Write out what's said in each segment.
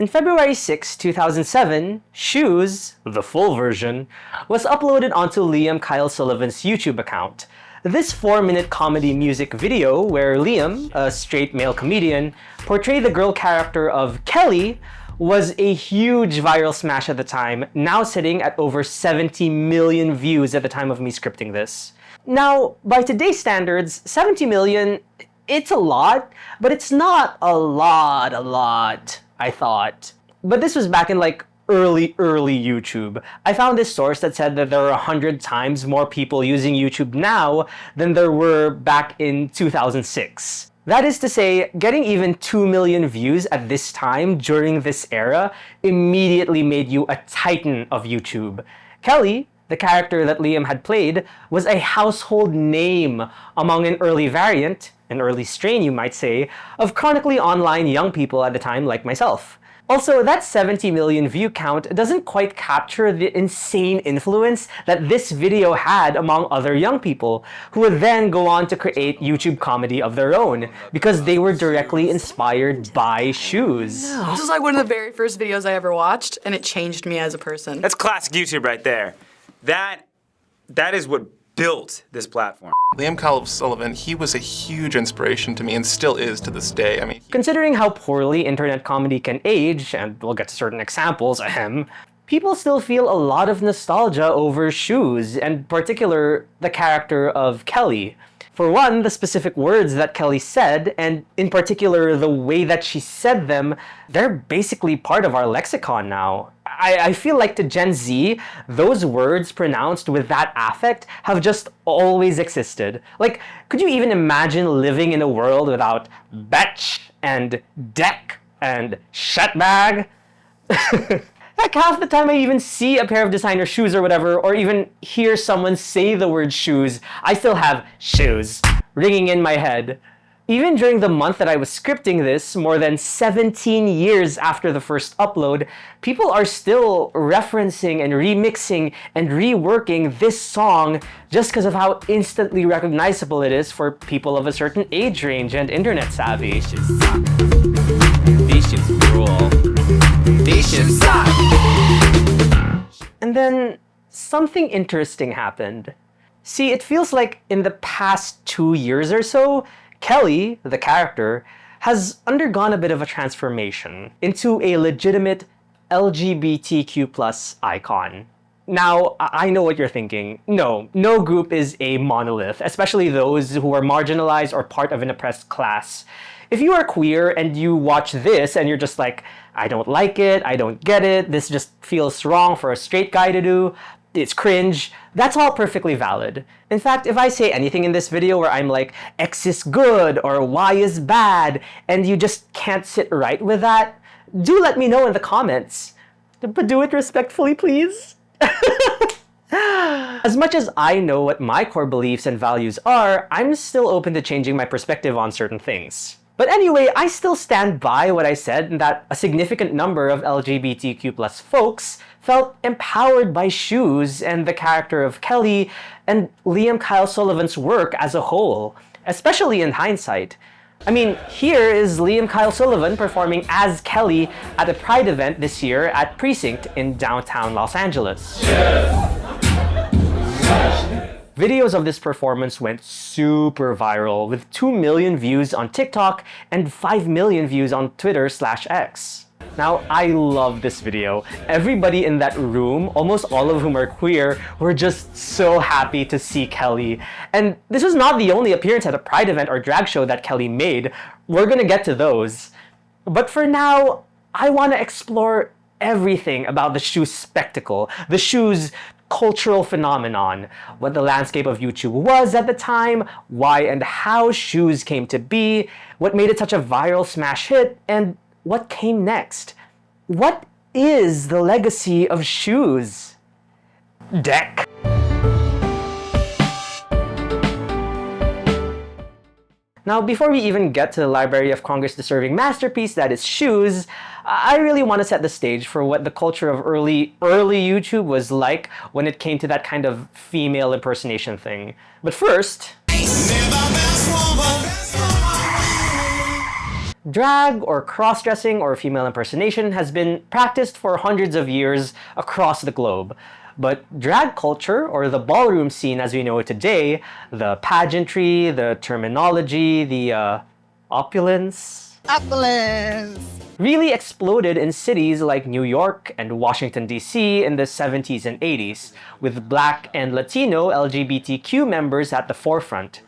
In February 6, 2007, Shoes, the full version, was uploaded onto Liam Kyle Sullivan's YouTube account. This 4-minute comedy music video where Liam, a straight male comedian, portrayed the girl character of Kelly was a huge viral smash at the time, now sitting at over 70 million views at the time of me scripting this. Now, by today's standards, 70 million, it's a lot, but it's not a lot, I thought. But this was back in like early YouTube. I found this source that said that there are 100 times more people using YouTube now than there were back in 2006. That is to say, getting even 2 million views at this time during this era immediately made you a titan of YouTube. Kelly, the character that Liam had played, was a household name among an early variant, an early strain you might say, of chronically online young people at the time like myself. Also, that 70 million view count doesn't quite capture the insane influence that this video had among other young people, who would then go on to create YouTube comedy of their own, because they were directly inspired by Shoes. No. This is like one of the very first videos I ever watched, and it changed me as a person. That's classic YouTube right there. That is what built this platform. Liam Kyle Sullivan, he was a huge inspiration to me and still is to this day. I mean, considering how poorly internet comedy can age, and we'll get to certain examples, people still feel a lot of nostalgia over Shoes, and in particular, the character of Kelly. For one, the specific words that Kelly said, and in particular, the way that she said them, they're basically part of our lexicon now. I feel like to Gen Z, those words pronounced with that affect have just always existed. Like, could you even imagine living in a world without betch and deck and shitbag? Like, half the time I even see a pair of designer shoes or whatever, or even hear someone say the word shoes, I still have shoes ringing in my head. Even during the month that I was scripting this, more than 17 years after the first upload, people are still referencing and remixing and reworking this song just because of how instantly recognizable it is for people of a certain age range and internet savvy. These shoes rule. These shoes suck. And then something interesting happened. See, it feels like in the past 2 years or so, Kelly, the character, has undergone a bit of a transformation into a legitimate LGBTQ+ icon. Now, I know what you're thinking. No group is a monolith, especially those who are marginalized or part of an oppressed class. If you are queer and you watch this and you're just like, I don't like it, I don't get it, this just feels wrong for a straight guy to do, it's cringe, that's all perfectly valid. In fact, if I say anything in this video where I'm like, X is good or Y is bad, and you just can't sit right with that, do let me know in the comments. But do it respectfully, please. As much as I know what my core beliefs and values are, I'm still open to changing my perspective on certain things. But anyway, I still stand by what I said, in that a significant number of LGBTQ+ folks felt empowered by Shoes and the character of Kelly and Liam Kyle Sullivan's work as a whole, especially in hindsight. I mean, here is Liam Kyle Sullivan performing as Kelly at a Pride event this year at Precinct in downtown Los Angeles. Videos of this performance went super viral, with 2 million views on TikTok and 5 million views on Twitter/X. Now, I love this video. Everybody in that room, almost all of whom are queer, were just so happy to see Kelly. And this was not the only appearance at a Pride event or drag show that Kelly made. We're gonna get to those. But for now, I want to explore everything about the Shoes spectacle, the Shoes cultural phenomenon, what the landscape of YouTube was at the time, why and how Shoes came to be, what made it such a viral smash hit, and what came next. What is the legacy of Shoes? Deck. Now, before we even get to the Library of Congress deserving masterpiece that is Shoes, I really want to set the stage for what the culture of early YouTube was like when it came to that kind of female impersonation thing. But first, Drag, or cross-dressing, or female impersonation has been practiced for hundreds of years across the globe. But drag culture, or the ballroom scene as we know it today, the pageantry, the terminology, the opulence, really exploded in cities like New York and Washington, D.C. in the 70s and 80s, with Black and Latino LGBTQ members at the forefront.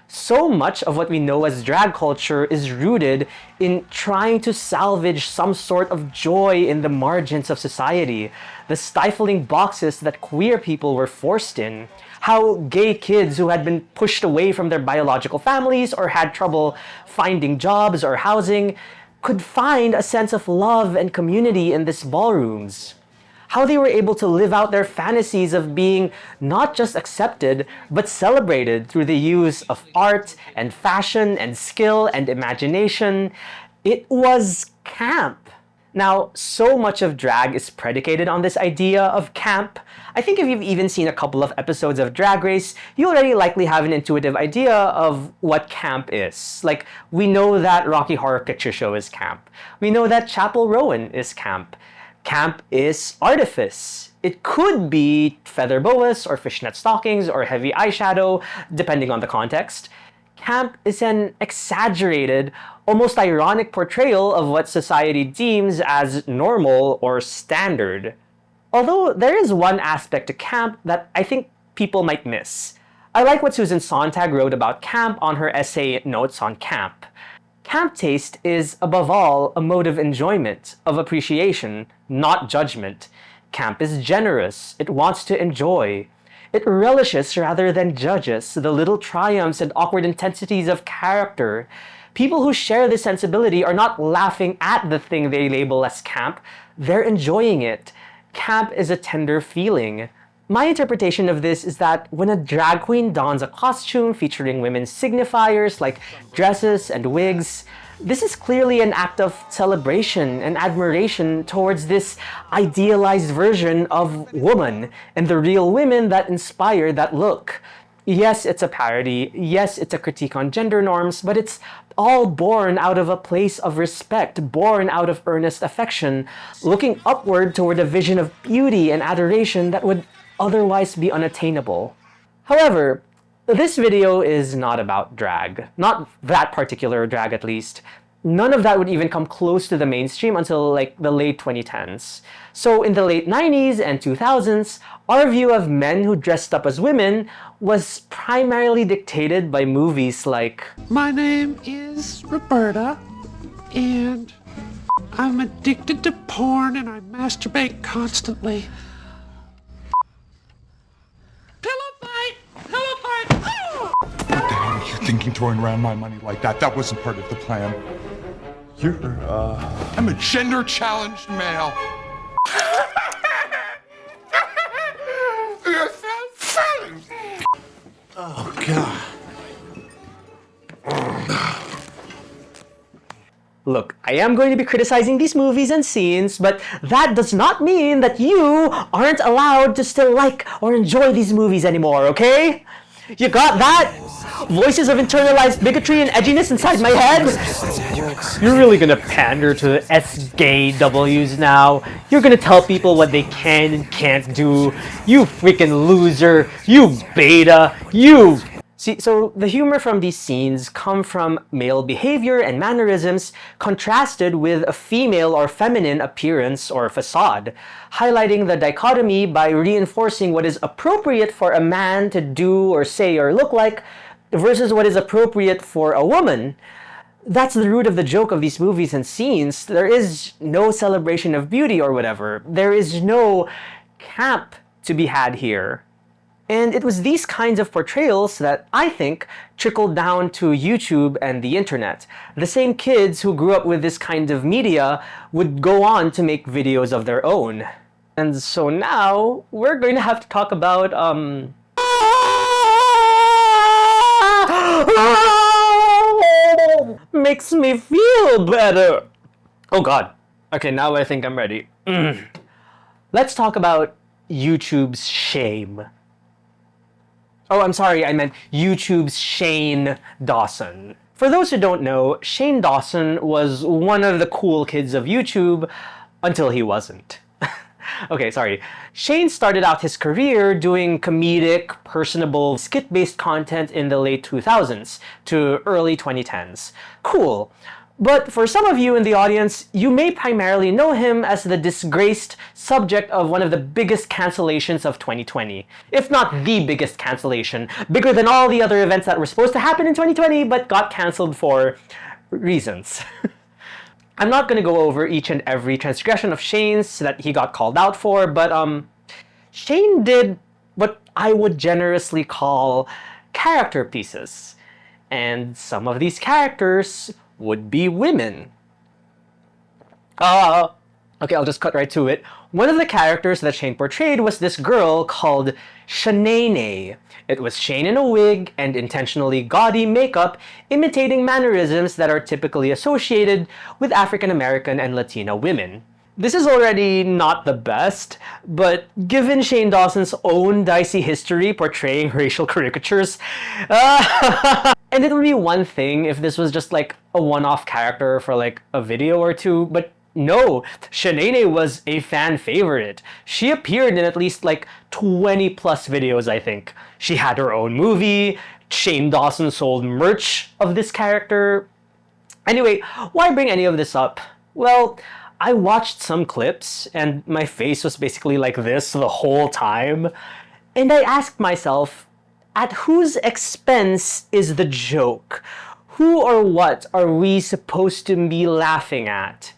So much of what we know as drag culture is rooted in trying to salvage some sort of joy in the margins of society, the stifling boxes that queer people were forced in, how gay kids who had been pushed away from their biological families or had trouble finding jobs or housing could find a sense of love and community in these ballrooms. How they were able to live out their fantasies of being not just accepted, but celebrated through the use of art and fashion and skill and imagination. It was camp. Now, so much of drag is predicated on this idea of camp. I think if you've even seen a couple of episodes of Drag Race, you already likely have an intuitive idea of what camp is. Like, we know that Rocky Horror Picture Show is camp. We know that Chapel Rowan is camp. Camp is artifice. It could be feather boas or fishnet stockings or heavy eyeshadow, depending on the context. Camp is an exaggerated, almost ironic portrayal of what society deems as normal or standard. Although there is one aspect to camp that I think people might miss. I like what Susan Sontag wrote about camp on her essay Notes on Camp. Camp taste is, above all, a mode of enjoyment, of appreciation, not judgment. Camp is generous. It wants to enjoy. It relishes rather than judges the little triumphs and awkward intensities of character. People who share this sensibility are not laughing at the thing they label as camp. They're enjoying it. Camp is a tender feeling. My interpretation of this is that when a drag queen dons a costume featuring women's signifiers like dresses and wigs, this is clearly an act of celebration and admiration towards this idealized version of woman and the real women that inspire that look. Yes, it's a parody. Yes, it's a critique on gender norms, but it's all born out of a place of respect, born out of earnest affection, looking upward toward a vision of beauty and adoration that would otherwise be unattainable. However, this video is not about drag. Not that particular drag, at least. None of that would even come close to the mainstream until like the late 2010s. So in the late 90s and 2000s, our view of men who dressed up as women was primarily dictated by movies like My name is Roberta, and I'm addicted to porn and I masturbate constantly. Pillow fight! Pillow fight! Oh! What the hell are you thinking throwing around my money like that? That wasn't part of the plan. I'm a gender-challenged male. Oh, God. Look, I am going to be criticizing these movies and scenes, but that does not mean that you aren't allowed to still like or enjoy these movies anymore, okay? You got that? Voices of internalized bigotry and edginess inside my head? You're really gonna pander to the S-gay-Ws now? You're gonna tell people what they can and can't do? You freaking loser! You beta! You... See, so the humor from these scenes come from male behavior and mannerisms contrasted with a female or feminine appearance or facade, highlighting the dichotomy by reinforcing what is appropriate for a man to do or say or look like versus what is appropriate for a woman. That's the root of the joke of these movies and scenes. There is no celebration of beauty or whatever. There is no camp to be had here. And it was these kinds of portrayals that I think trickled down to YouTube and the internet. The same kids who grew up with this kind of media would go on to make videos of their own. And so now we're going to have to talk about makes me feel better. Oh God. Okay, now I think I'm ready. Let's talk about YouTube's shame. Oh, I'm sorry, I meant YouTube's Shane Dawson. For those who don't know, Shane Dawson was one of the cool kids of YouTube until he wasn't. Okay, sorry. Shane started out his career doing comedic, personable, skit-based content in the late 2000s to early 2010s. Cool. But for some of you in the audience, you may primarily know him as the disgraced subject of one of the biggest cancellations of 2020. If not the biggest cancellation, bigger than all the other events that were supposed to happen in 2020 but got cancelled for reasons. I'm not going to go over each and every transgression of Shane's that he got called out for, but Shane did what I would generously call character pieces. And some of these characters would be women. Okay, I'll just cut right to it. One of the characters that Shane portrayed was this girl called Shanae. It was Shane in a wig and intentionally gaudy makeup, imitating mannerisms that are typically associated with African American and Latina women. This is already not the best, but given Shane Dawson's own dicey history portraying racial caricatures, and it would be one thing if this was just like a one-off character for like a video or two, but no, Shanae was a fan favorite. She appeared in at least like 20 plus videos, I think. She had her own movie. Shane Dawson sold merch of this character. Anyway, why bring any of this up? Well, I watched some clips and my face was basically like this the whole time. And I asked myself, at whose expense is the joke? Who or what are we supposed to be laughing at?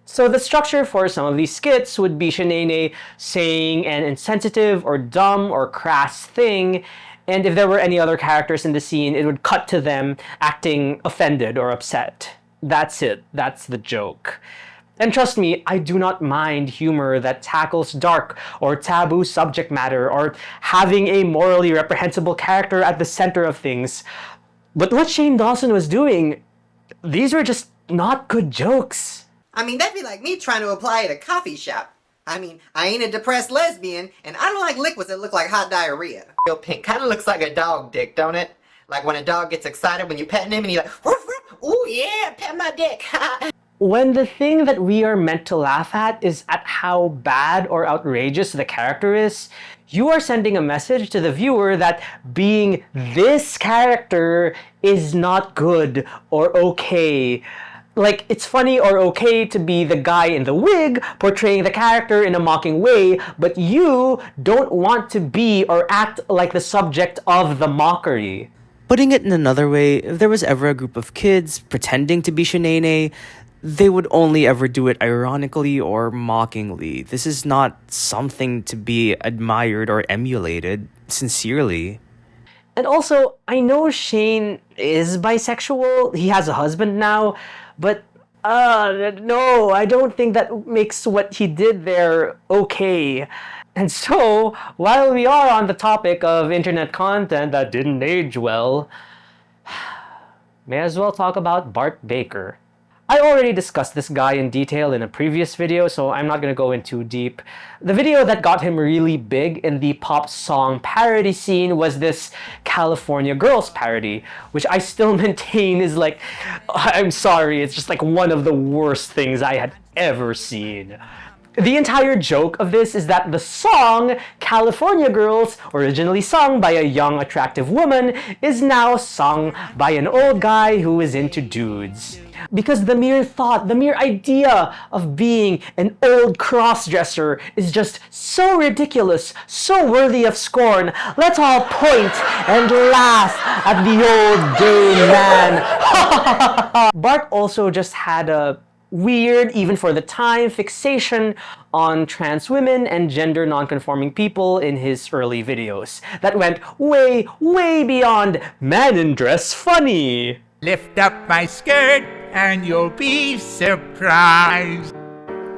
So the structure for some of these skits would be Shanae saying an insensitive or dumb or crass thing, and if there were any other characters in the scene, it would cut to them acting offended or upset. That's it. That's the joke. And trust me, I do not mind humor that tackles dark or taboo subject matter or having a morally reprehensible character at the center of things. But what Shane Dawson was doing, these were just not good jokes. I mean, that'd be like me trying to apply at a coffee shop. I mean, I ain't a depressed lesbian, and I don't like liquids that look like hot diarrhea. Real pink kind of looks like a dog dick, don't it? Like when a dog gets excited when you pet him and he's like, woof, woof, ooh yeah, pet my dick. When the thing that we are meant to laugh at is at how bad or outrageous the character is, you are sending a message to the viewer that being this character is not good or okay. Like, it's funny or okay to be the guy in the wig portraying the character in a mocking way, but you don't want to be or act like the subject of the mockery. Putting it in another way, if there was ever a group of kids pretending to be Shanae, they would only ever do it ironically or mockingly. This is not something to be admired or emulated sincerely. And also, I know Shane is bisexual, he has a husband now, but no, I don't think that makes what he did there okay. And so, while we are on the topic of internet content that didn't age well, may as well talk about Bart Baker. I already discussed this guy in detail in a previous video, so I'm not going to go in too deep. The video that got him really big in the pop song parody scene was this California Girls parody, which I still maintain is like, I'm sorry, it's just like one of the worst things I had ever seen. The entire joke of this is that the song California Girls, originally sung by a young attractive woman, is now sung by an old guy who is into dudes. Because the mere thought, the mere idea of being an old crossdresser is just so ridiculous, so worthy of scorn. Let's all point and laugh at the old gay man. Bart also just had a weird, even for the time, fixation on trans women and gender non-conforming people in his early videos that went way, way beyond man in dress funny. Lift up my skirt and you'll be surprised.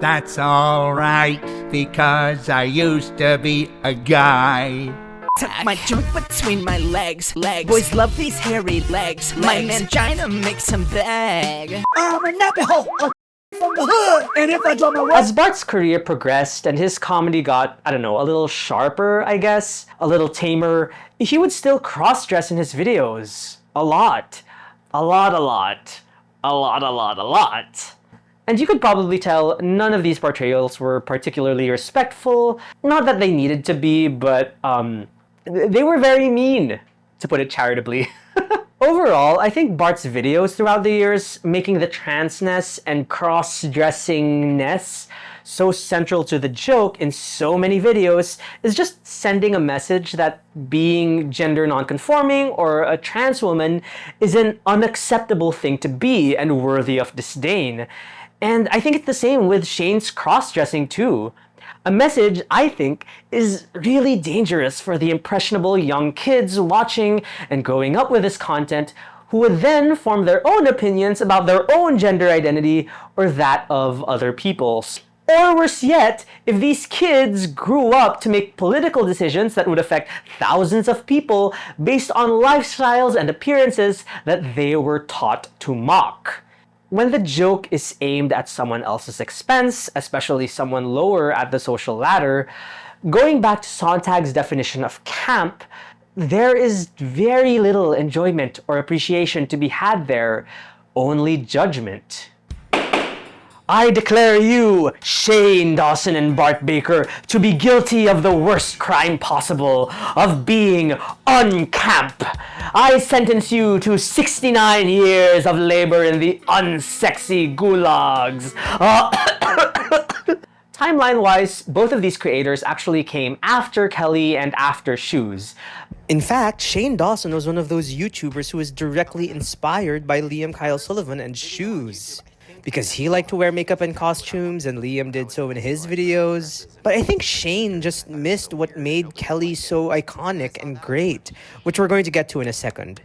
That's alright, because I used to be a guy. Tuck my junk between my legs. Boys love these hairy legs. My mangina makes them beg. I'm a nappy hole from the hood, and if I drop my As Bart's career progressed and his comedy got, I don't know, a little sharper, I guess, a little tamer, he would still cross-dress in his videos. A lot. A lot, a lot. A lot, a lot, a lot. And you could probably tell none of these portrayals were particularly respectful. Not that they needed to be, but they were very mean, to put it charitably. Overall, I think Bart's videos throughout the years, making the transness and cross-dressingness so central to the joke in so many videos, is just sending a message that being gender nonconforming or a trans woman is an unacceptable thing to be and worthy of disdain. And I think it's the same with Shane's cross-dressing too. A message, I think, is really dangerous for the impressionable young kids watching and growing up with this content who would then form their own opinions about their own gender identity or that of other people's. Or worse yet, if these kids grew up to make political decisions that would affect thousands of people based on lifestyles and appearances that they were taught to mock. When the joke is aimed at someone else's expense, especially someone lower at the social ladder, going back to Sontag's definition of camp, there is very little enjoyment or appreciation to be had there, only judgment. I declare you, Shane Dawson and Bart Baker, to be guilty of the worst crime possible, of being uncamp. I sentence you to 69 years of labor in the unsexy gulags. Timeline-wise, both of these creators actually came after Kelly and after Shoes. In fact, Shane Dawson was one of those YouTubers who was directly inspired by Liam Kyle Sullivan and Shoes, because he liked to wear makeup and costumes, and Liam did so in his videos. But I think Shane just missed what made Kelly so iconic and great, which we're going to get to in a second.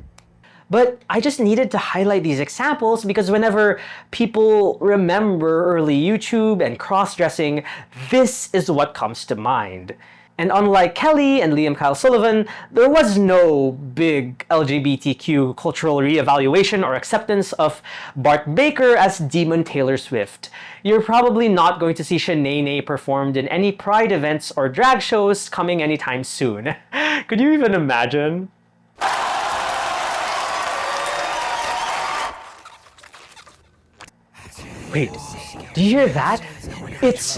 But I just needed to highlight these examples because whenever people remember early YouTube and cross-dressing, this is what comes to mind. And unlike Kelly and Liam Kyle Sullivan, there was no big LGBTQ cultural reevaluation or acceptance of Bart Baker as Demon Taylor Swift. You're probably not going to see Shanae performed in any pride events or drag shows coming anytime soon. Could you even imagine? Wait, do you hear that? It's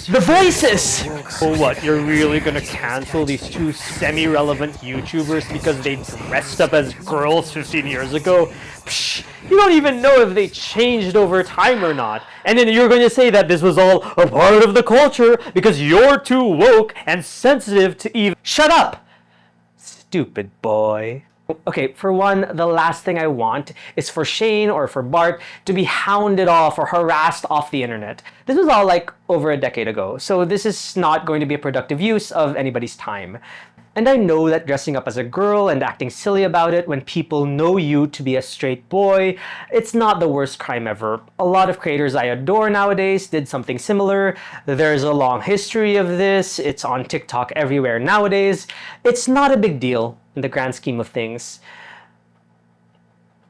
the voices! Oh what, you're really gonna cancel these two semi-relevant YouTubers because they dressed up as girls 15 years ago? Psh, you don't even know if they changed over time or not. And then you're going to say that this was all a part of the culture because you're too woke and sensitive to even— Shut up! Stupid boy. Okay, for one, the last thing I want is for Shane or for Bart to be hounded off or harassed off the internet. This was all like over a decade ago, so this is not going to be a productive use of anybody's time. And I know that dressing up as a girl and acting silly about it when people know you to be a straight boy, it's not the worst crime ever. A lot of creators I adore nowadays did something similar. There's a long history of this. It's on TikTok everywhere nowadays. It's not a big deal in the grand scheme of things.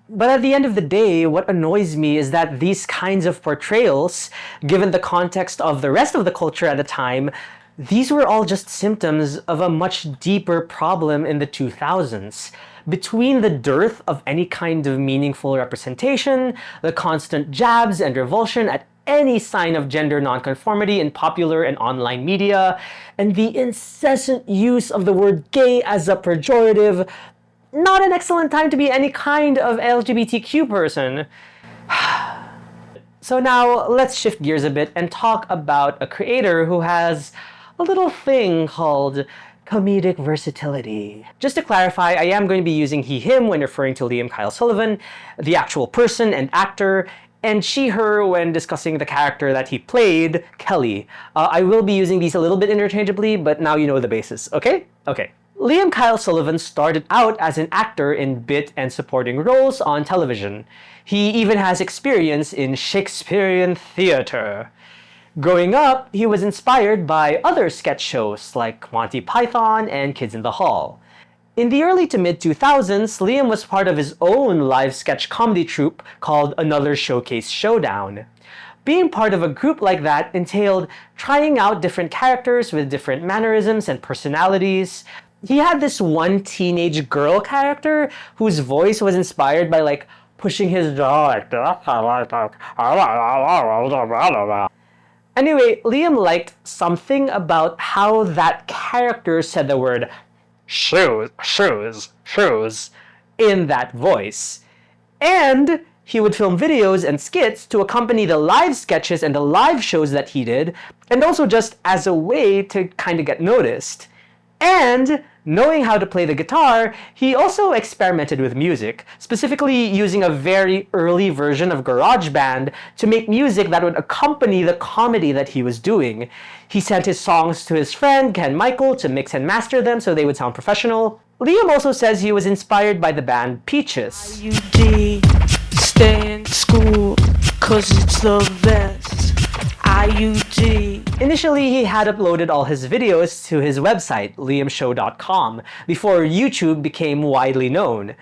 But at the end of the day, what annoys me is that these kinds of portrayals, given the context of the rest of the culture at the time, these were all just symptoms of a much deeper problem in the 2000s. Between the dearth of any kind of meaningful representation, the constant jabs and revulsion at any sign of gender nonconformity in popular and online media, and the incessant use of the word gay as a pejorative, not an excellent time to be any kind of LGBTQ person. So now let's shift gears a bit and talk about a creator who has a little thing called comedic versatility. Just to clarify, I am going to be using he, him when referring to Liam Kyle Sullivan, the actual person and actor, and she, her when discussing the character that he played, Kelly. I will be using these a little bit interchangeably, but now you know the basis, okay? Okay. Liam Kyle Sullivan started out as an actor in bit and supporting roles on television. He even has experience in Shakespearean theater. Growing up, he was inspired by other sketch shows like Monty Python and Kids in the Hall. In the early to mid-2000s, Liam was part of his own live sketch comedy troupe called Another Showcase Showdown. Being part of a group like that entailed trying out different characters with different mannerisms and personalities. He had this one teenage girl character whose voice was inspired by like pushing his jaw like that. Anyway, Liam liked something about how that character said the word shoes, shoes, shoes in that voice. And he would film videos and skits to accompany the live sketches and the live shows that he did, and also just as a way to kind of get noticed. And knowing how to play the guitar, he also experimented with music, specifically using a very early version of GarageBand to make music that would accompany the comedy that he was doing. He sent his songs to his friend Ken Michael to mix and master them so they would sound professional. Liam also says he was inspired by the band Peaches. IUD, stay in school, cause it's the best. IUD. Initially, he had uploaded all his videos to his website, liamshow.com, before YouTube became widely known.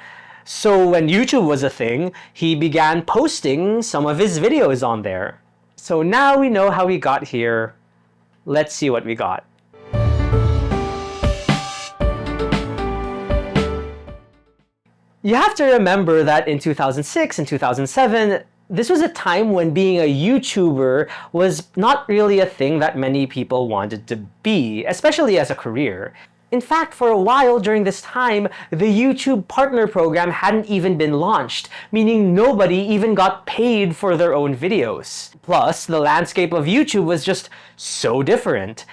So when YouTube was a thing, he began posting some of his videos on there. So now we know how we got here. Let's see what we got. You have to remember that in 2006 and 2007, this was a time when being a YouTuber was not really a thing that many people wanted to be, especially as a career. In fact, for a while during this time, the YouTube Partner Program hadn't even been launched, meaning nobody even got paid for their own videos. Plus, the landscape of YouTube was just so different.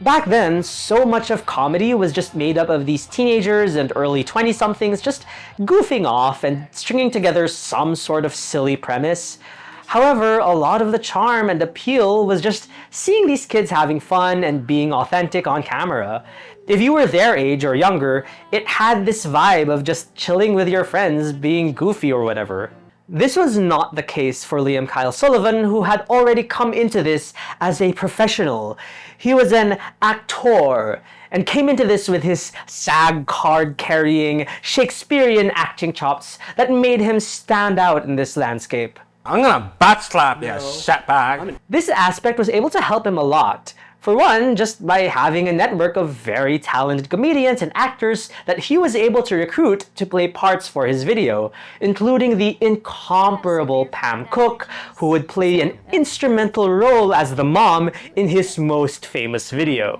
Back then, so much of comedy was just made up of these teenagers and early 20-somethings just goofing off and stringing together some sort of silly premise. However, a lot of the charm and appeal was just seeing these kids having fun and being authentic on camera. If you were their age or younger, it had this vibe of just chilling with your friends, being goofy or whatever. This was not the case for Liam Kyle Sullivan, who had already come into this as a professional. He was an actor and came into this with his SAG card-carrying, Shakespearean acting chops that made him stand out in this landscape. I'm gonna butt slap you, shitbag. This aspect was able to help him a lot. For one, just by having a network of very talented comedians and actors that he was able to recruit to play parts for his video, including the incomparable Pam Cook, who would play an instrumental role as the mom in his most famous video.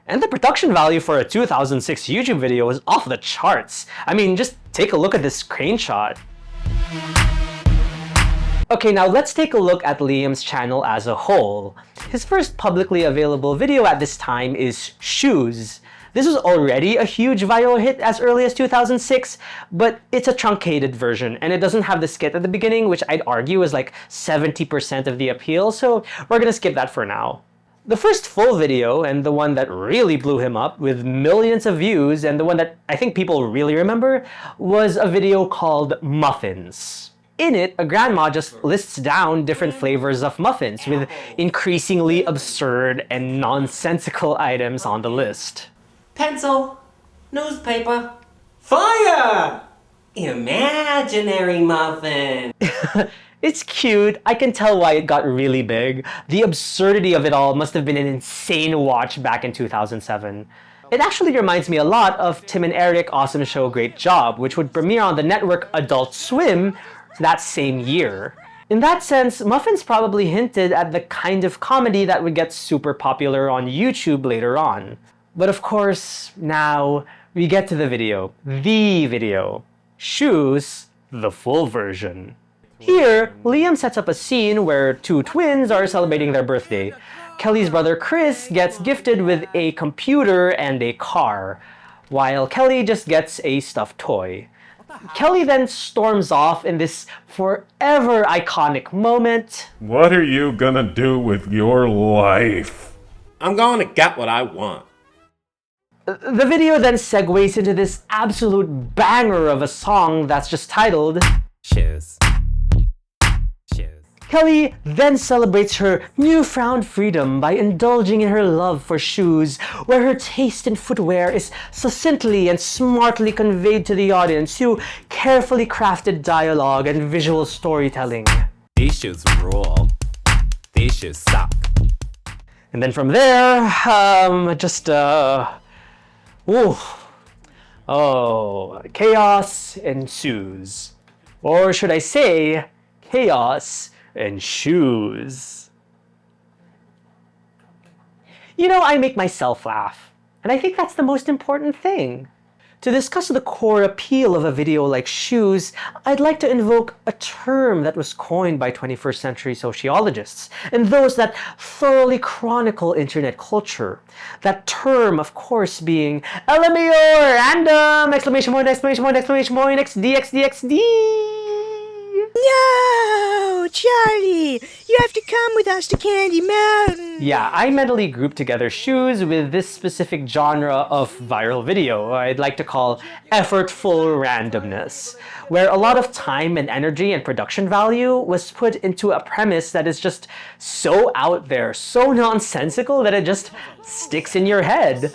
And the production value for a 2006 YouTube video was off the charts. I mean, just take a look at this screenshot. Okay, now let's take a look at Liam's channel as a whole. His first publicly available video at this time is Shoes. This was already a huge viral hit as early as 2006, but it's a truncated version, and it doesn't have the skit at the beginning, which I'd argue is like 70% of the appeal, so we're gonna skip that for now. The first full video, and the one that really blew him up with millions of views, and the one that I think people really remember, was a video called Muffins. In it, a grandma just lists down different flavors of muffins with increasingly absurd and nonsensical items on the list. Pencil, newspaper, fire, imaginary muffin. It's cute. I can tell why it got really big. The absurdity of it all must have been an insane watch back in 2007. It actually reminds me a lot of Tim and Eric Awesome Show Great Job, which would premiere on the network Adult Swim that same year. In that sense, Muffins probably hinted at the kind of comedy that would get super popular on YouTube later on. But of course, now we get to the video. The video. Shoes, the full version. Here, Liam sets up a scene where two twins are celebrating their birthday. Kelly's brother Chris gets gifted with a computer and a car, while Kelly just gets a stuffed toy. Kelly then storms off in this forever iconic moment. What are you gonna do with your life? I'm going to get what I want. The video then segues into this absolute banger of a song that's just titled Shoes. Kelly then celebrates her newfound freedom by indulging in her love for shoes, where her taste in footwear is succinctly and smartly conveyed to the audience through carefully crafted dialogue and visual storytelling. These shoes rule. These shoes suck. And then from there, chaos ensues. Or should I say, chaos and shoes. You know, I make myself laugh, and I think that's the most important thing. To discuss the core appeal of a video like Shoes, I'd like to invoke a term that was coined by 21st century sociologists and those that thoroughly chronicle internet culture. That term, of course, being LMAO, random, exclamation point, exclamation point, exclamation point, XD, XD, XD. No, Charlie, you have to come with us to Candy Mountain. Yeah, I mentally grouped together Shoes with this specific genre of viral video I'd like to call effortful randomness, where a lot of time and energy and production value was put into a premise that is just so out there, so nonsensical that it just sticks in your head.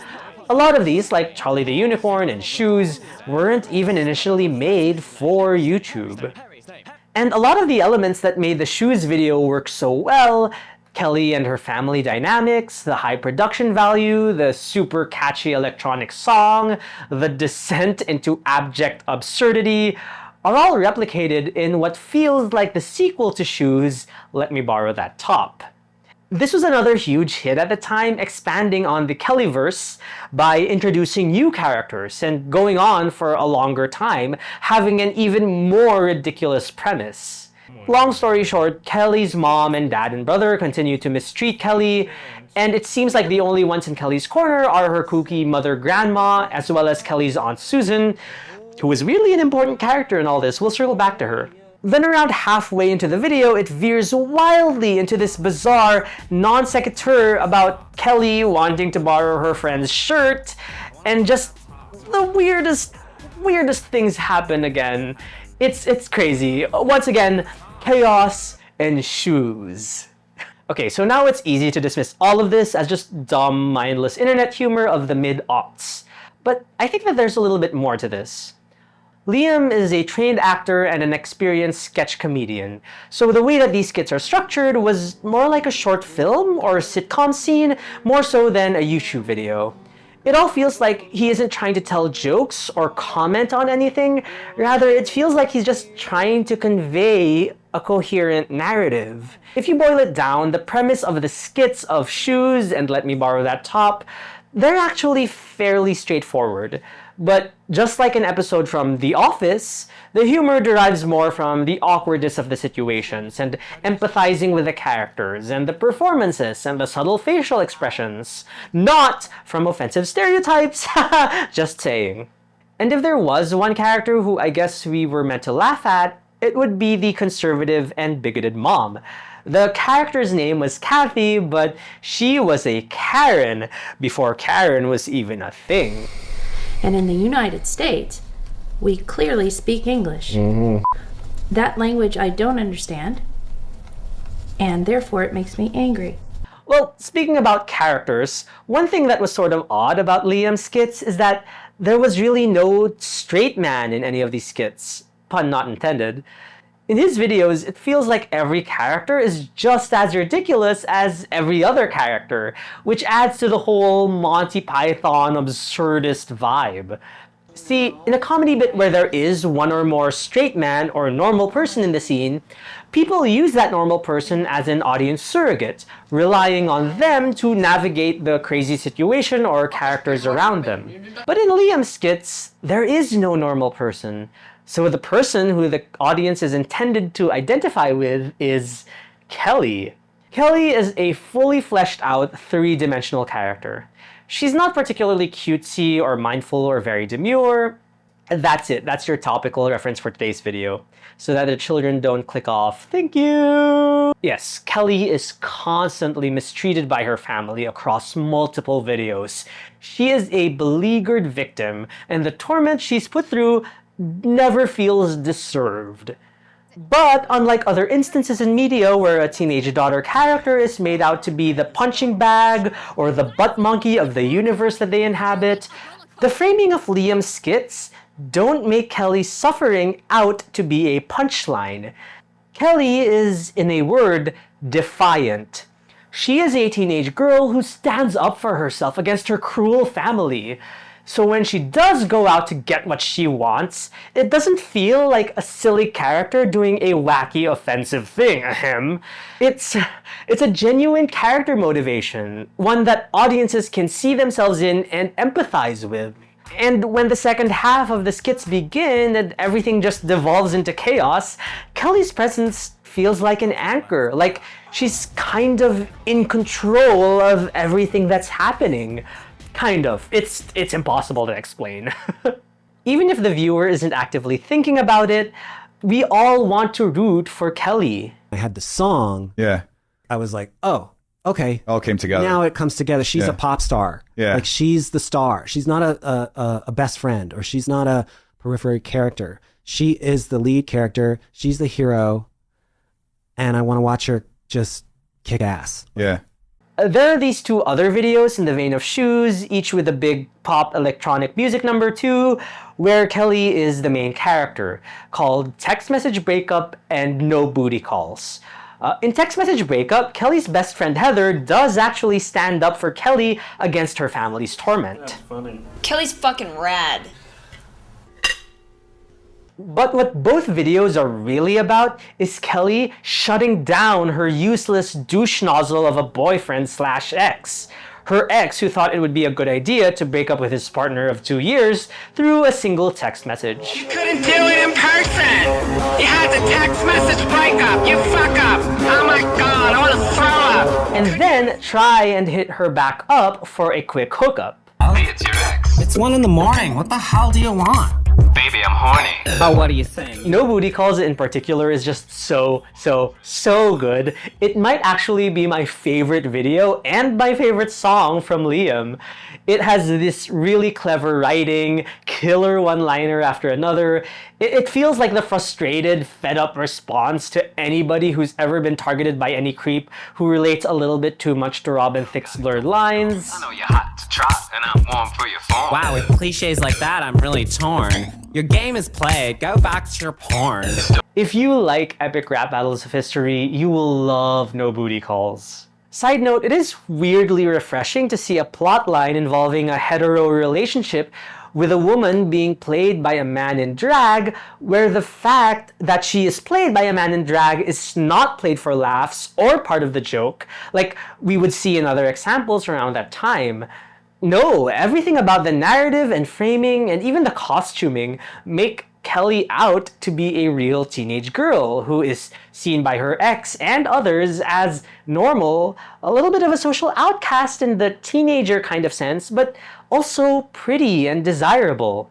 A lot of these, like Charlie the Unicorn and Shoes, weren't even initially made for YouTube. And a lot of the elements that made the Shoes video work so well, Kelly and her family dynamics, the high production value, the super catchy electronic song, the descent into abject absurdity, are all replicated in what feels like the sequel to Shoes, Let Me Borrow That Top. This was another huge hit at the time, expanding on the Kellyverse by introducing new characters and going on for a longer time, having an even more ridiculous premise. Long story short, Kelly's mom and dad and brother continue to mistreat Kelly, and it seems like the only ones in Kelly's corner are her kooky mother-grandma, as well as Kelly's aunt Susan, who is really an important character in all this. We'll circle back to her. Then around halfway into the video, it veers wildly into this bizarre non sequitur about Kelly wanting to borrow her friend's shirt, and just the weirdest things happen again. It's crazy. Once again, chaos and shoes. Okay, so now it's easy to dismiss all of this as just dumb, mindless internet humor of the mid-aughts. But I think that there's a little bit more to this. Liam is a trained actor and an experienced sketch comedian, so the way that these skits are structured was more like a short film or a sitcom scene, more so than a YouTube video. It all feels like he isn't trying to tell jokes or comment on anything, rather it feels like he's just trying to convey a coherent narrative. If you boil it down, the premise of the skits of Shoes and Let Me Borrow That Top, they're actually fairly straightforward. But just like an episode from The Office, the humor derives more from the awkwardness of the situations and empathizing with the characters and the performances and the subtle facial expressions, not from offensive stereotypes, just saying. And if there was one character who I guess we were meant to laugh at, it would be the conservative and bigoted mom. The character's name was Kathy, but she was a Karen before Karen was even a thing. And in the United States, we clearly speak English. That language I don't understand, and therefore it makes me angry. Well, speaking about characters, one thing that was sort of odd about Liam's skits is that there was really no straight man in any of these skits, pun not intended. In his videos, it feels like every character is just as ridiculous as every other character, which adds to the whole Monty Python absurdist vibe. See, in a comedy bit where there is one or more straight man or normal person in the scene, people use that normal person as an audience surrogate, relying on them to navigate the crazy situation or characters around them. But in Liam's skits, there is no normal person. So the person who the audience is intended to identify with is Kelly. Kelly is a fully fleshed out three-dimensional character. She's not particularly cutesy or mindful or very demure. That's it. That's your topical reference for today's video, so that the children don't click off. Thank you! Yes, Kelly is constantly mistreated by her family across multiple videos. She is a beleaguered victim, and the torment she's put through never feels deserved. But unlike other instances in media where a teenage daughter character is made out to be the punching bag or the butt monkey of the universe that they inhabit, the framing of Liam's skits don't make Kelly's suffering out to be a punchline. Kelly is, in a word, defiant. She is a teenage girl who stands up for herself against her cruel family. So when she does go out to get what she wants, it doesn't feel like a silly character doing a wacky, offensive thing, ahem. It's a genuine character motivation, one that audiences can see themselves in and empathize with. And when the second half of the skits begin and everything just devolves into chaos, Kelly's presence feels like an anchor, like she's kind of in control of everything that's happening. Kind of. It's impossible to explain. Even if the viewer isn't actively thinking about it, we all want to root for Kelly. I had the song. Yeah. I was like, oh, okay. All came together. Now it comes together. She's Yeah. a pop star. Yeah. Like she's the star. She's not a best friend, or she's not a periphery character. She is the lead character. She's the hero. And I want to watch her just kick ass. Yeah. There are these two other videos in the vein of Shoes, each with a big pop electronic music number too, where Kelly is the main character, called Text Message Breakup and No Booty Calls. In Text Message Breakup, Kelly's best friend Heather does actually stand up for Kelly against her family's torment. That's funny. Kelly's fucking rad. But what both videos are really about is Kelly shutting down her useless douche nozzle of a boyfriend/ex. Her ex, who thought it would be a good idea to break up with his partner of 2 years through a single text message. You couldn't do it in person. You had to text message breakup. You fuck up. Oh my god, I want to throw up. And then try and hit her back up for a quick hookup. Hey, it's your ex. It's 1 a.m. What the hell do you want? Baby, I'm horny. Oh, what do you think? No Booty Calls in particular is just so good. It might actually be my favorite video and my favorite song from Liam. It has this really clever writing, killer one-liner after another. It feels like the frustrated, fed-up response to anybody who's ever been targeted by any creep who relates a little bit too much to Robin Thicke's blurred lines. I know you're hot to trot, and I'm warm for your phone. Wow, with cliches like that, I'm really torn. Your game is played. Go back to your porn. If you like epic rap battles of history, you will love No Booty Calls. Side note, it is weirdly refreshing to see a plot line involving a hetero relationship with a woman being played by a man in drag, where the fact that she is played by a man in drag is not played for laughs or part of the joke, like we would see in other examples around that time. No, everything about the narrative and framing and even the costuming make Kelly out to be a real teenage girl who is seen by her ex and others as normal, a little bit of a social outcast in the teenager kind of sense, but also pretty and desirable.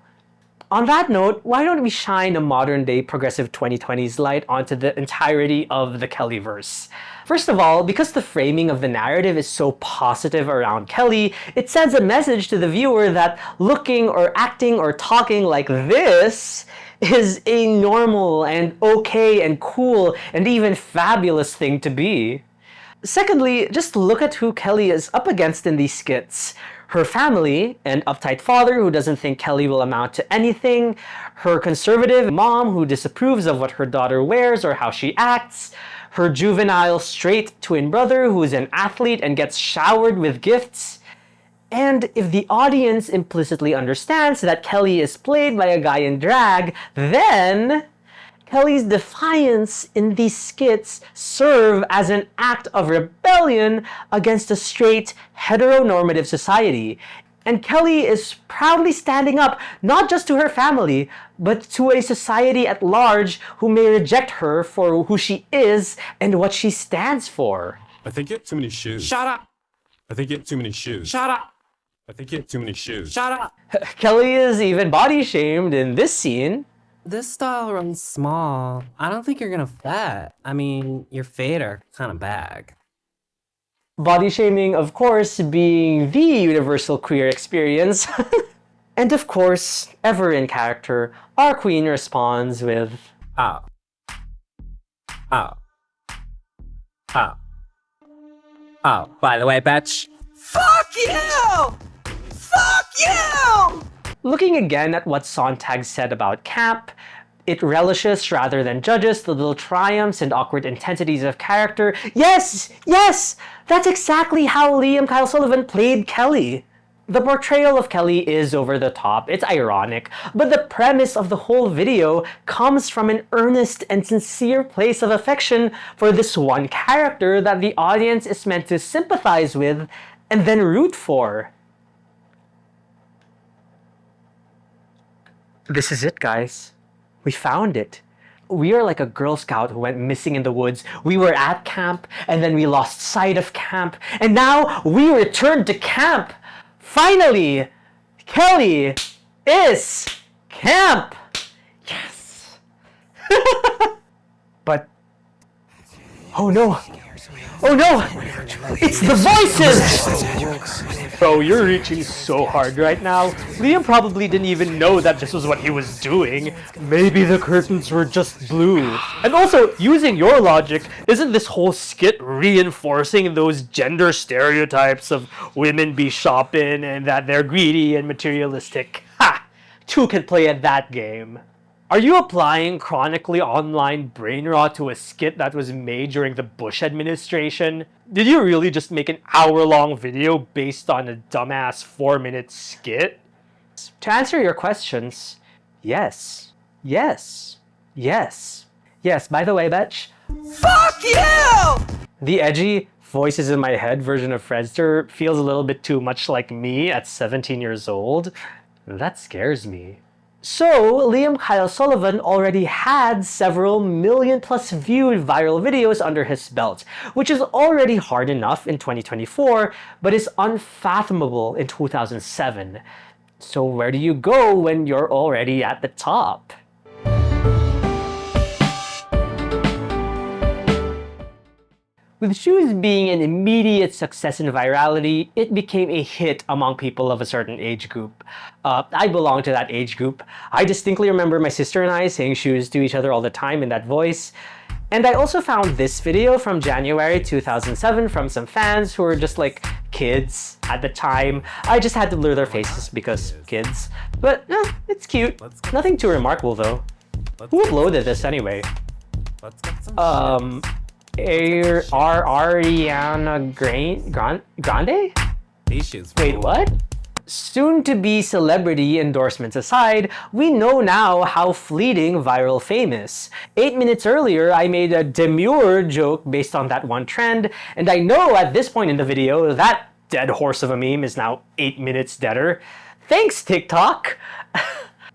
On that note, why don't we shine a modern-day progressive 2020s light onto the entirety of the Kellyverse? First of all, because the framing of the narrative is so positive around Kelly, it sends a message to the viewer that looking or acting or talking like this is a normal and okay and cool and even fabulous thing to be. Secondly, just look at who Kelly is up against in these skits. Her family, an uptight father who doesn't think Kelly will amount to anything, her conservative mom who disapproves of what her daughter wears or how she acts, her juvenile straight twin brother who is an athlete and gets showered with gifts. And if the audience implicitly understands that Kelly is played by a guy in drag, then Kelly's defiance in these skits serve as an act of rebellion against a straight, heteronormative society. And Kelly is proudly standing up not just to her family, but to a society at large who may reject her for who she is and what she stands for. I think you have too many shoes. Shut up. I think you have too many shoes. Shut up. I think you have too many shoes. Shut up. Kelly is even body shamed in this scene. This style runs small. I don't think you're gonna fit. I mean, your fade are kind of bag. Body shaming, of course, being the universal queer experience. And of course, ever in character, our queen responds with, Oh. Oh. Oh. Oh, by the way, bitch. Fuck you! Fuck you! Looking again at what Sontag said about camp, it relishes rather than judges the little triumphs and awkward intensities of character. Yes! Yes! That's exactly how Kyle Sullivan played Kelly. The portrayal of Kelly is over the top, it's ironic, but the premise of the whole video comes from an earnest and sincere place of affection for this one character that the audience is meant to sympathize with and then root for. This is it, guys. We found it. We are like a Girl Scout who went missing in the woods. We were at camp, and then we lost sight of camp, and now we returned to camp. Finally, Kelly is camp. Yes. But, oh no. Oh no! It's the voices! Bro, you're reaching so hard right now. Liam probably didn't even know that this was what he was doing. Maybe the curtains were just blue. And also, using your logic, isn't this whole skit reinforcing those gender stereotypes of women be shopping and that they're greedy and materialistic? Ha! Two can play at that game. Are you applying chronically online brain rot to a skit that was made during the Bush administration? Did you really just make an hour-long video based on a dumbass 4-minute skit? To answer your questions, yes. Yes. Yes. Yes, by the way, Betch. Fuck you! The edgy voices in my head version of Fredster feels a little bit too much like me at 17 years old. That scares me. So, Liam Kyle Sullivan already had several million-plus viewed viral videos under his belt, which is already hard enough in 2024, but is unfathomable in 2007. So where do you go when you're already at the top? With Shoes being an immediate success in virality, it became a hit among people of a certain age group. I belong to that age group. I distinctly remember my sister and I saying Shoes to each other all the time in that voice. And I also found this video from January 2007 from some fans who were just like kids at the time. I just had to blur their faces because kids. But it's cute. Nothing too remarkable though. Who uploaded this anyway? Ariana Grande? Wait, what? Soon-to-be celebrity endorsements aside, we know now how fleeting viral fame is. 8 minutes earlier, I made a demure joke based on that one trend, and I know at this point in the video, that dead horse of a meme is now 8 minutes deader. Thanks, TikTok!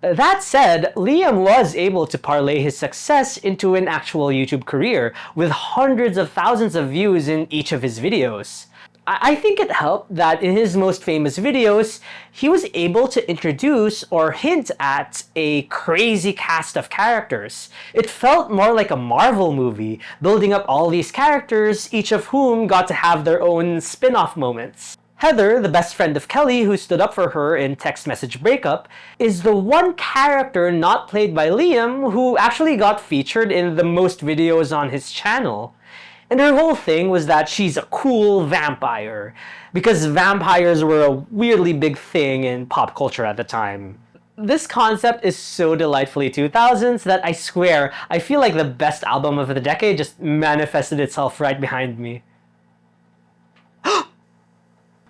That said, Liam was able to parlay his success into an actual YouTube career, with hundreds of thousands of views in each of his videos. I think it helped that in his most famous videos, he was able to introduce or hint at a crazy cast of characters. It felt more like a Marvel movie, building up all these characters, each of whom got to have their own spin-off moments. Heather, the best friend of Kelly who stood up for her in Text Message Breakup, is the one character not played by Liam who actually got featured in the most videos on his channel. And her whole thing was that she's a cool vampire, because vampires were a weirdly big thing in pop culture at the time. This concept is so delightfully 2000s that I swear, I feel like the best album of the decade just manifested itself right behind me.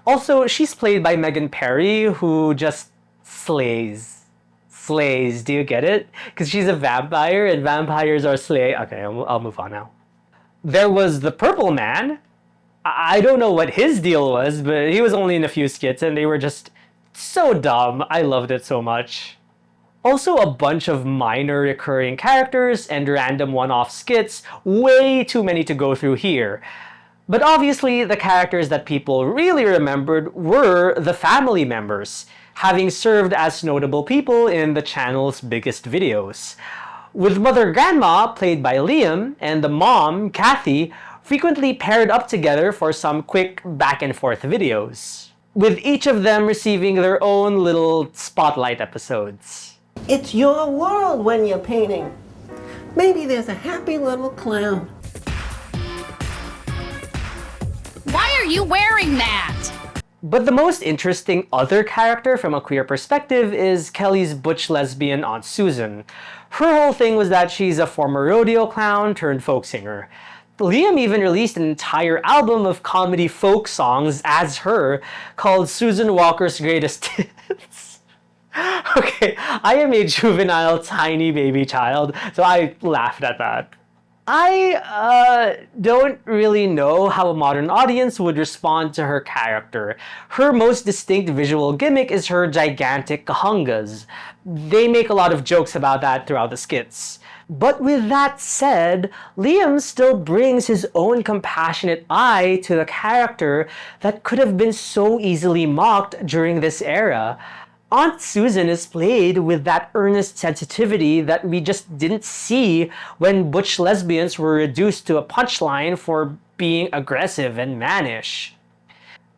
Also, she's played by Megan Perry, who just slays. Slays, do you get it? Because she's a vampire and vampires are slay. Okay, I'll move on now. There was the Purple Man. I don't know what his deal was, but he was only in a few skits and they were just so dumb. I loved it so much. Also a bunch of minor recurring characters and random one-off skits, way too many to go through here. But obviously, the characters that people really remembered were the family members, having served as notable people in the channel's biggest videos. With Mother Grandma, played by Liam, and the mom, Kathy, frequently paired up together for some quick back-and-forth videos, with each of them receiving their own little spotlight episodes. It's your world when you're painting. Maybe there's a happy little clown. Why are you wearing that? But the most interesting other character from a queer perspective is Kelly's butch lesbian Aunt Susan. Her whole thing was that she's a former rodeo clown turned folk singer. Liam even released an entire album of comedy folk songs as her called Susan Walker's Greatest Hits. Okay, I am a juvenile tiny baby child, so I laughed at that. I don't really know how a modern audience would respond to her character. Her most distinct visual gimmick is her gigantic kahungas. They make a lot of jokes about that throughout the skits. But with that said, Liam still brings his own compassionate eye to the character that could have been so easily mocked during this era. Aunt Susan is played with that earnest sensitivity that we just didn't see when butch lesbians were reduced to a punchline for being aggressive and mannish.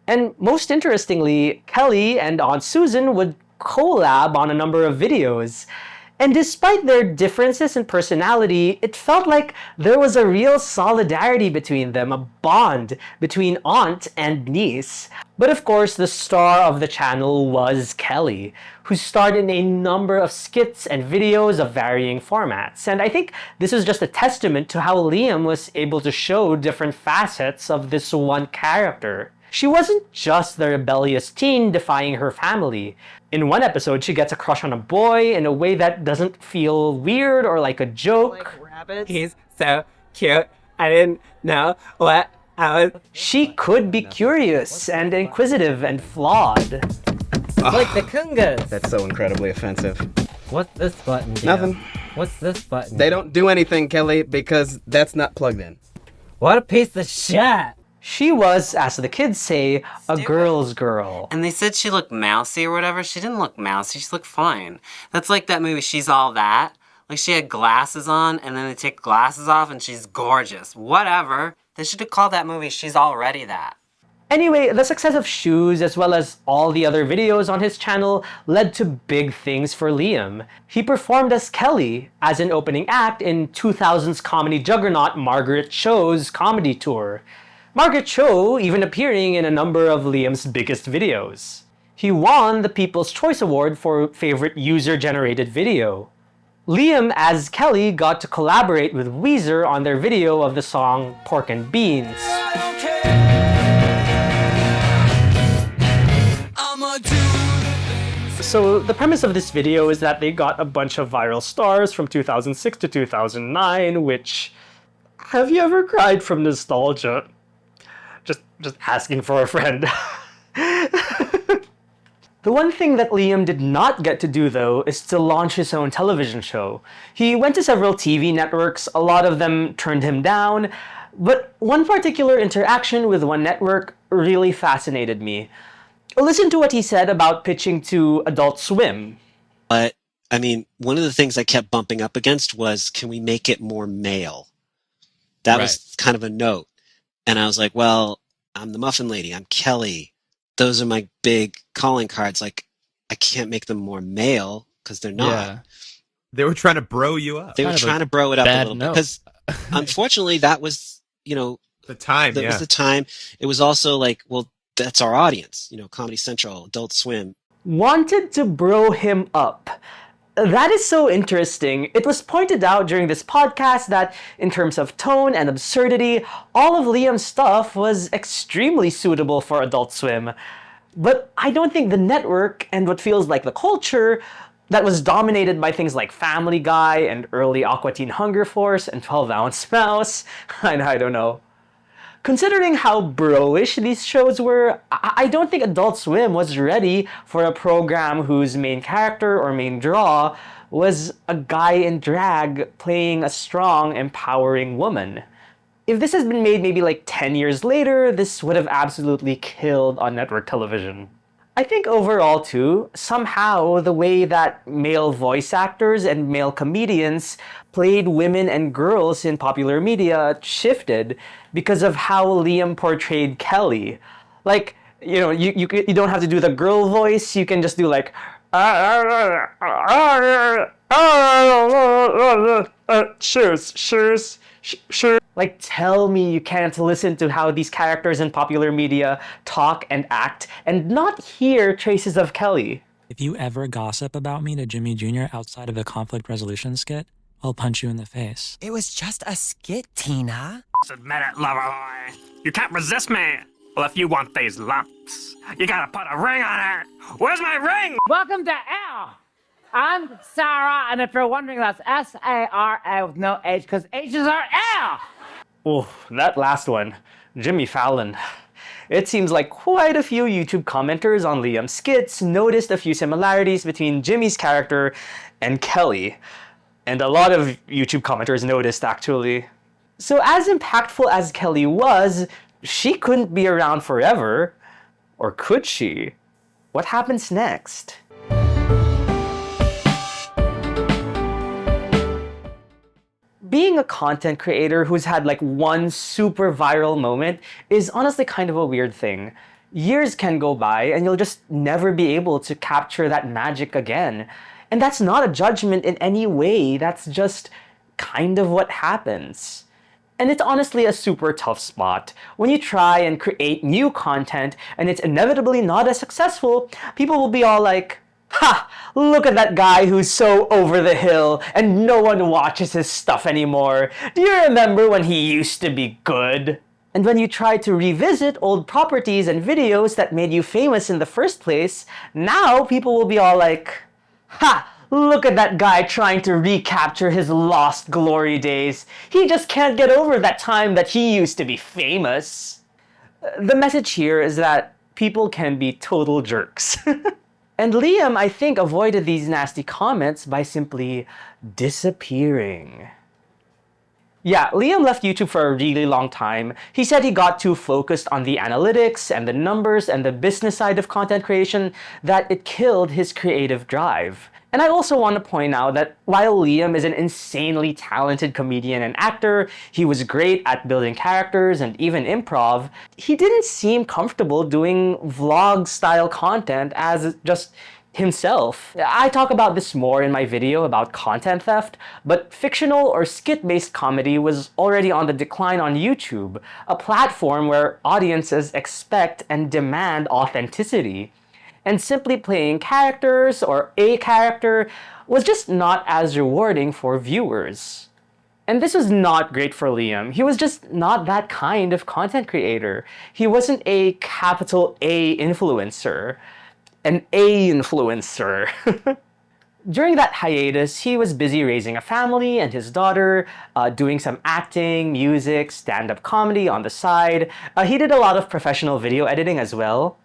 And most interestingly, Kelly and Aunt Susan would collab on a number of videos. And despite their differences in personality, it felt like there was a real solidarity between them, a bond between aunt and niece. But of course, the star of the channel was Kelly, who starred in a number of skits and videos of varying formats. And I think this is just a testament to how Liam was able to show different facets of this one character. She wasn't just the rebellious teen defying her family. In one episode, she gets a crush on a boy in a way that doesn't feel weird or like a joke. He's so cute. I didn't know what I was. She could be curious and inquisitive and flawed. Like the kungas. That's so incredibly offensive. What's this button do? Nothing. What's this button? They don't do anything, Kelly, because that's not plugged in. What a piece of shit. She was, as the kids say, a girl's girl. And they said she looked mousy or whatever. She didn't look mousy. She looked fine. That's like that movie, She's All That. Like, she had glasses on, and then they take glasses off, and she's gorgeous. Whatever. They should have called that movie She's Already That. Anyway, the success of Shoes, as well as all the other videos on his channel, led to big things for Liam. He performed as Kelly as an opening act in 2000's comedy juggernaut Margaret Cho's comedy tour. Margaret Cho even appearing in a number of Liam's biggest videos. He won the People's Choice Award for Favorite User-Generated Video. Liam as Kelly got to collaborate with Weezer on their video of the song Pork and Beans. So the premise of this video is that they got a bunch of viral stars from 2006 to 2009, which... Have you ever cried from nostalgia? Just asking for a friend. The one thing that Liam did not get to do, though, is to launch his own television show. He went to several TV networks, a lot of them turned him down, but one particular interaction with one network really fascinated me. Listen to what he said about pitching to Adult Swim. But, I mean, one of the things I kept bumping up against was, can we make it more male? That was kind of a note. And I was like, well, I'm the Muffin Lady. I'm Kelly. Those are my big calling cards. Like, I can't make them more male because they're not. Yeah. They were trying to bro you up. They were trying to bro it up a little bit. Because, unfortunately, that was, the time. That was the time. It was also like, well, that's our audience. Comedy Central, Adult Swim. Wanted to bro him up. That is so interesting. It was pointed out during this podcast that, in terms of tone and absurdity, all of Liam's stuff was extremely suitable for Adult Swim. But I don't think the network and what feels like the culture that was dominated by things like Family Guy and early Aqua Teen Hunger Force and 12 Ounce Mouse, I don't know. Considering how bro-ish these shows were, I don't think Adult Swim was ready for a program whose main character or main draw was a guy in drag playing a strong, empowering woman. If this has been made maybe like 10 years later, this would have absolutely killed on network television. I think overall too, somehow the way that male voice actors and male comedians played women and girls in popular media shifted because of how Liam portrayed Kelly. Like, you don't have to do the girl voice, you can just do like shoes. Like, tell me you can't listen to how these characters in popular media talk and act and not hear traces of Kelly. If you ever gossip about me to Jimmy Jr. outside of a conflict resolution skit, I'll punch you in the face. It was just a skit, Tina. Admit it, lover boy. You can't resist me. Well, if you want these lumps, you gotta put a ring on it. Where's my ring? Welcome to L. I'm Sarah, and if you're wondering, that's S-A-R-A with no H, because H's are L. Oh, that last one, Jimmy Fallon. It seems like quite a few YouTube commenters on Liam's skits noticed a few similarities between Jimmy's character and Kelly. And a lot of YouTube commenters noticed, actually. So as impactful as Kelly was, she couldn't be around forever. Or could she? What happens next? Being a content creator who's had like one super viral moment is honestly kind of a weird thing. Years can go by and you'll just never be able to capture that magic again. And that's not a judgment in any way, that's just kind of what happens. And it's honestly a super tough spot. When you try and create new content and it's inevitably not as successful, people will be all like, "Ha! Look at that guy who's so over the hill and no one watches his stuff anymore. Do you remember when he used to be good?" And when you try to revisit old properties and videos that made you famous in the first place, now people will be all like, "Ha! Look at that guy trying to recapture his lost glory days. He just can't get over that time that he used to be famous." The message here is that people can be total jerks. And Liam, I think, avoided these nasty comments by simply disappearing. Yeah, Liam left YouTube for a really long time. He said he got too focused on the analytics and the numbers and the business side of content creation that it killed his creative drive. And I also want to point out that while Liam is an insanely talented comedian and actor, he was great at building characters and even improv, he didn't seem comfortable doing vlog-style content as just himself. I talk about this more in my video about content theft, but fictional or skit-based comedy was already on the decline on YouTube, a platform where audiences expect and demand authenticity. And simply playing characters or a character was just not as rewarding for viewers. And this was not great for Liam. He was just not that kind of content creator. He wasn't a capital A influencer. An A-influencer. During that hiatus, he was busy raising a family and his daughter, doing some acting, music, stand-up comedy on the side. He did a lot of professional video editing as well.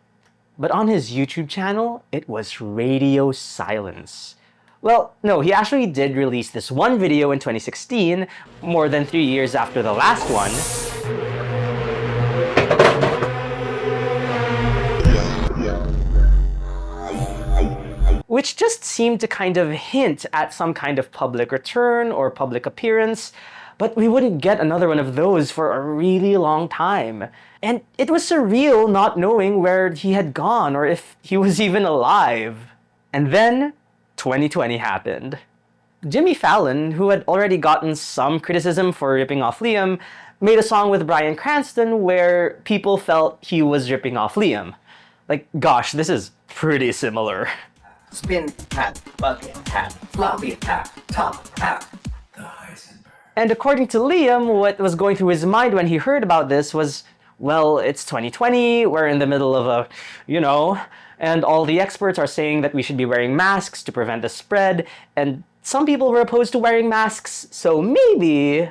But on his YouTube channel, it was radio silence. Well, no, he actually did release this one video in 2016, more than 3 years after the last one. Which just seemed to kind of hint at some kind of public return or public appearance, but we wouldn't get another one of those for a really long time. And it was surreal not knowing where he had gone or if he was even alive. And then 2020 happened. Jimmy Fallon, who had already gotten some criticism for ripping off Liam, made a song with Bryan Cranston where people felt he was ripping off Liam. Like, gosh, this is pretty similar. Spin hat, bucket hat, floppy hat, top hat. And according to Liam, what was going through his mind when he heard about this was, well, it's 2020, we're in the middle of a, and all the experts are saying that we should be wearing masks to prevent the spread, and some people were opposed to wearing masks, so maybe.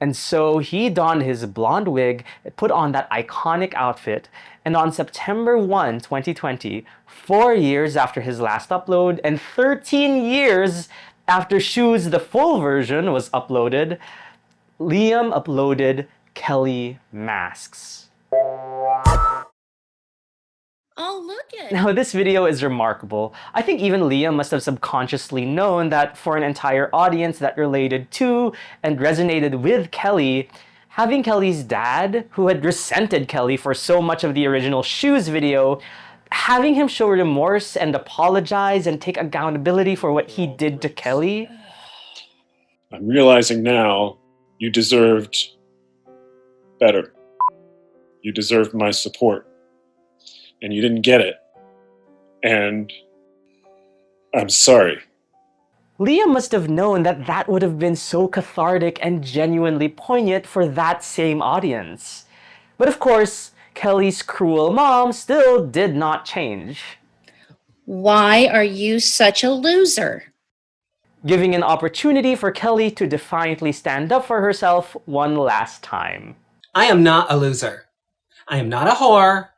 And so he donned his blonde wig, put on that iconic outfit, and on September 1, 2020, 4 years after his last upload and 13 years after Shoes the full version was uploaded, Liam uploaded Kelly Masks. Oh, look at it. Now, this video is remarkable. I think even Liam must have subconsciously known that for an entire audience that related to and resonated with Kelly, having Kelly's dad, who had resented Kelly for so much of the original Shoes video, having him show remorse and apologize and take accountability for what he did to Kelly. I'm realizing now you deserved better. You deserved my support. And you didn't get it. And I'm sorry. Liam must have known that that would have been so cathartic and genuinely poignant for that same audience. But of course, Kelly's cruel mom still did not change, Why are you such a loser? giving an opportunity for Kelly to defiantly stand up for herself one last time. I am not a loser. I am not a whore.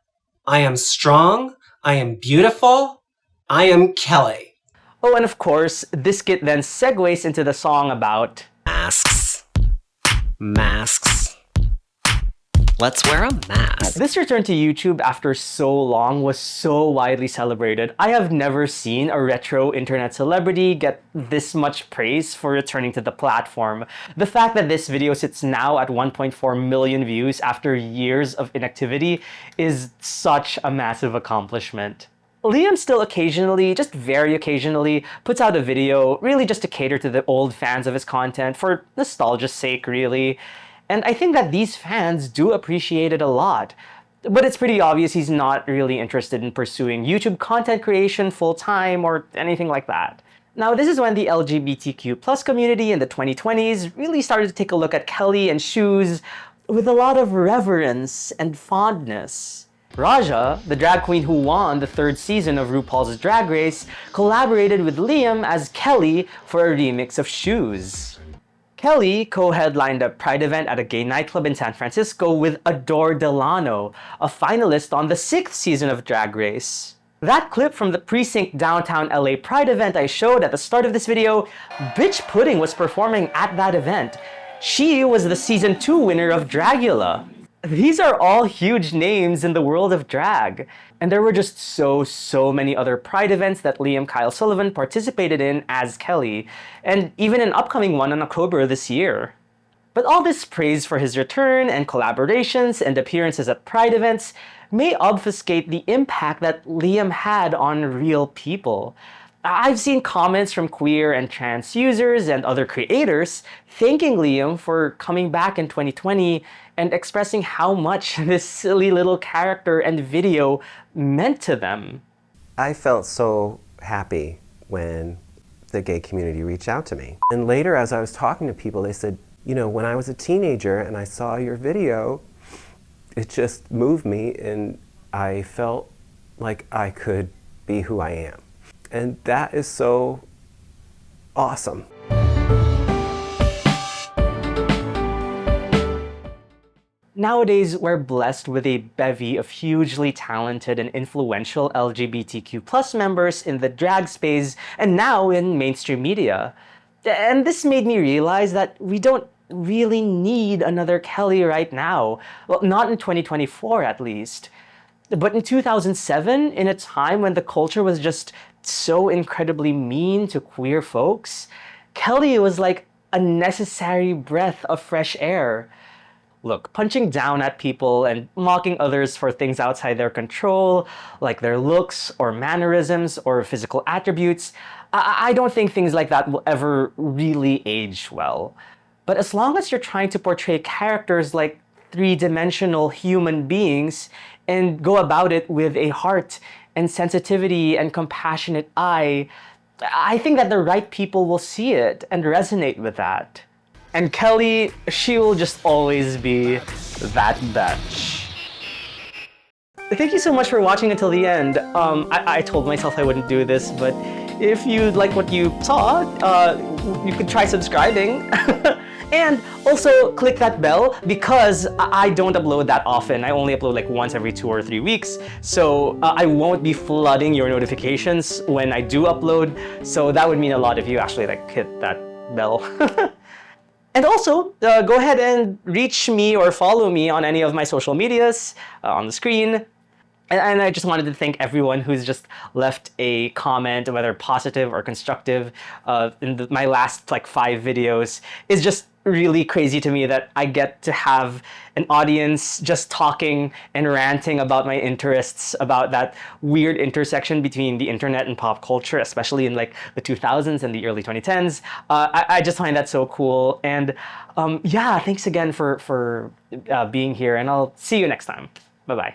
I am strong. I am beautiful. I am Kelly. Oh, and of course, this skit then segues into the song about Masks. Masks. Let's wear a mask. This return to YouTube after so long was so widely celebrated. I have never seen a retro internet celebrity get this much praise for returning to the platform. The fact that this video sits now at 1.4 million views after years of inactivity is such a massive accomplishment. Liam still occasionally, just very occasionally, puts out a video really just to cater to the old fans of his content for nostalgia's sake, really. And I think that these fans do appreciate it a lot. But it's pretty obvious he's not really interested in pursuing YouTube content creation full-time or anything like that. Now, this is when the LGBTQ+ community in the 2020s really started to take a look at Kelly and Shoes with a lot of reverence and fondness. Raja, the drag queen who won the 3rd season of RuPaul's Drag Race, collaborated with Liam as Kelly for a remix of Shoes. Kelly co-headlined a Pride event at a gay nightclub in San Francisco with Adore Delano, a finalist on the 6th season of Drag Race. That clip from the Precinct Downtown LA Pride event I showed at the start of this video, Bitch Pudding was performing at that event. She was the Season 2 winner of Dragula. These are all huge names in the world of drag. And there were just so many other Pride events that Liam Kyle Sullivan participated in as Kelly, and even an upcoming one in October this year. But all this praise for his return and collaborations and appearances at Pride events may obfuscate the impact that Liam had on real people. I've seen comments from queer and trans users and other creators thanking Liam for coming back in 2020 and expressing how much this silly little character and video meant to them. I felt so happy when the gay community reached out to me. And later, as I was talking to people, they said, you know, when I was a teenager and I saw your video, it just moved me and I felt like I could be who I am. And that is so awesome. Nowadays, we're blessed with a bevy of hugely talented and influential LGBTQ+ members in the drag space and now in mainstream media. And this made me realize that we don't really need another Kelly right now. Well, not in 2024 at least. But in 2007, in a time when the culture was just so incredibly mean to queer folks, Kelly was like a necessary breath of fresh air. Look, punching down at people and mocking others for things outside their control, like their looks or mannerisms or physical attributes, I don't think things like that will ever really age well. But as long as you're trying to portray characters like three-dimensional human beings and go about it with a heart and sensitivity and compassionate eye, I think that the right people will see it and resonate with that. And Kelly, she will just always be that bitch. Thank you so much for watching until the end. I told myself I wouldn't do this, but if you like what you saw, you could try subscribing. And also click that bell because I don't upload that often. I only upload like once every 2 or 3 weeks. So I won't be flooding your notifications when I do upload. So that would mean a lot if you actually like hit that bell. And also, go ahead and reach me or follow me on any of my social medias on the screen. And I just wanted to thank everyone who's just left a comment, whether positive or constructive, in my last like 5 videos. It's just really crazy to me that I get to have an audience just talking and ranting about my interests, about that weird intersection between the internet and pop culture, especially in like the 2000s and the early 2010s. I just find that so cool. And yeah, thanks again for being here, and I'll see you next time. Bye-bye.